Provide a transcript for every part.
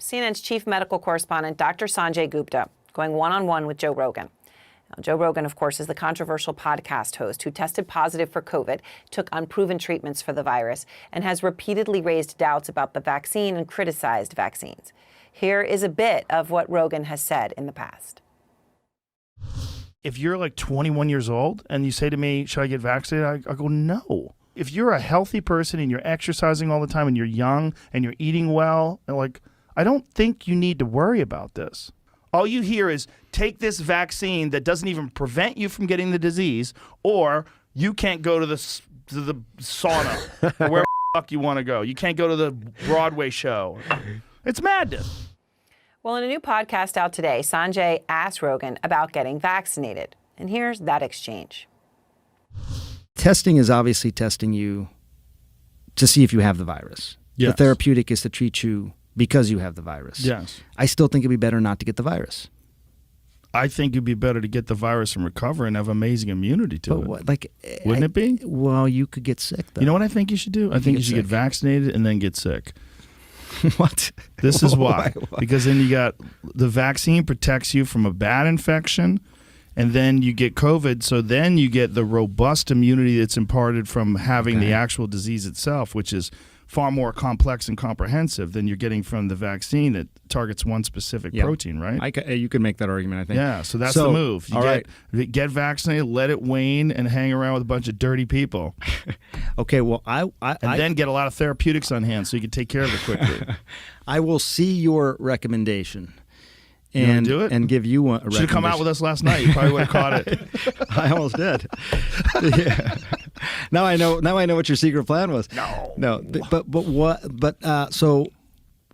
CNN's chief medical correspondent, Dr. Sanjay Gupta, going one-on-one with Joe Rogan. Now, Joe Rogan, of course, is the controversial podcast host who tested positive for COVID, took unproven treatments for the virus, and has repeatedly raised doubts about the vaccine and criticized vaccines. Here is a bit of what Rogan has said in the past. If you're like 21 years old and you say to me, should I get vaccinated? I go, no. If you're a healthy person and you're exercising all the time and you're young and you're eating well, I don't think you need to worry about this. All you hear is take this vaccine that doesn't even prevent you from getting the disease, or you can't go to the sauna or where the fuck you want to go. You can't go to the Broadway show. It's madness. Well, in a new podcast out today, Sanjay asked Rogan about getting vaccinated. And here's that exchange. Testing is obviously testing you to see if you have the virus. Yes. The therapeutic is to treat you because you have the virus. Yes. I still think it'd be better not to get the virus. I think it'd be better to get the virus and recover and have amazing immunity to it. Wouldn't it be? Well, you could get sick, though. You know what I think you should do? I think you should get vaccinated and then get sick. What? This is why. Because then you got the vaccine protects you from a bad infection, and then you get COVID, so then you get the robust immunity that's imparted from having the actual disease itself, which is far more complex and comprehensive than you're getting from the vaccine that targets one specific protein, right? You could make that argument, I think. Yeah, so that's the move. You get vaccinated, let it wane, and hang around with a bunch of dirty people. Okay, well, then get a lot of therapeutics on hand so you can take care of it quickly. I will see your recommendation. And do it? And give you a recommendation. Should have come out with us last night. You probably would have caught it. I almost did. Yeah. Now I know what your secret plan was. No.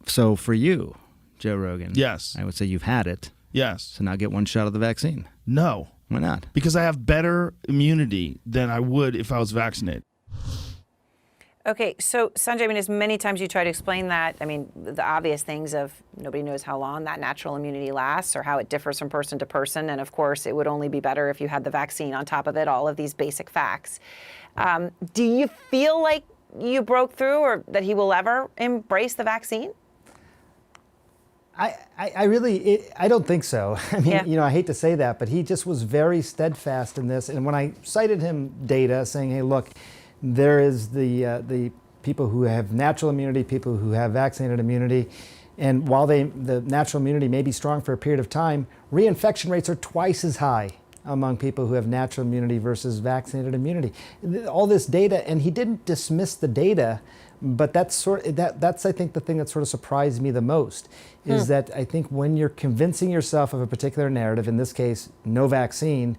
So for you, Joe Rogan. Yes. I would say you've had it. Yes. So now get one shot of the vaccine. No. Why not? Because I have better immunity than I would if I was vaccinated. Okay, so Sanjay, as many times you try to explain that, the obvious things of nobody knows how long that natural immunity lasts or how it differs from person to person. And of course, it would only be better if you had the vaccine on top of it, all of these basic facts. Do you feel like you broke through or that he will ever embrace the vaccine? I don't think so. I hate to say that, but he just was very steadfast in this. And when I cited him data saying, hey, look, there is the people who have natural immunity, people who have vaccinated immunity, and while the natural immunity may be strong for a period of time, reinfection rates are twice as high among people who have natural immunity versus vaccinated immunity. All this data, and he didn't dismiss the data, but that's I think the thing that sort of surprised me the most is that I think when you're convincing yourself of a particular narrative, in this case, no vaccine,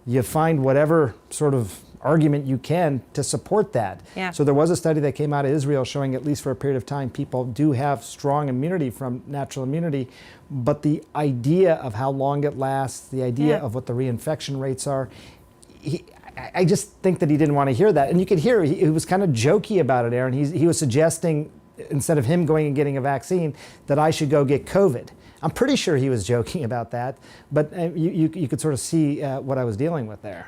you find whatever sort of argument you can to support that. Yeah. So there was a study that came out of Israel showing at least for a period of time people do have strong immunity from natural immunity, but the idea of how long it lasts, the idea of what the reinfection rates are, I just think that he didn't want to hear that. And you could hear he was kind of jokey about it, Aaron. He was suggesting, instead of him going and getting a vaccine, that I should go get COVID. I'm pretty sure he was joking about that, but you could sort of see what I was dealing with there.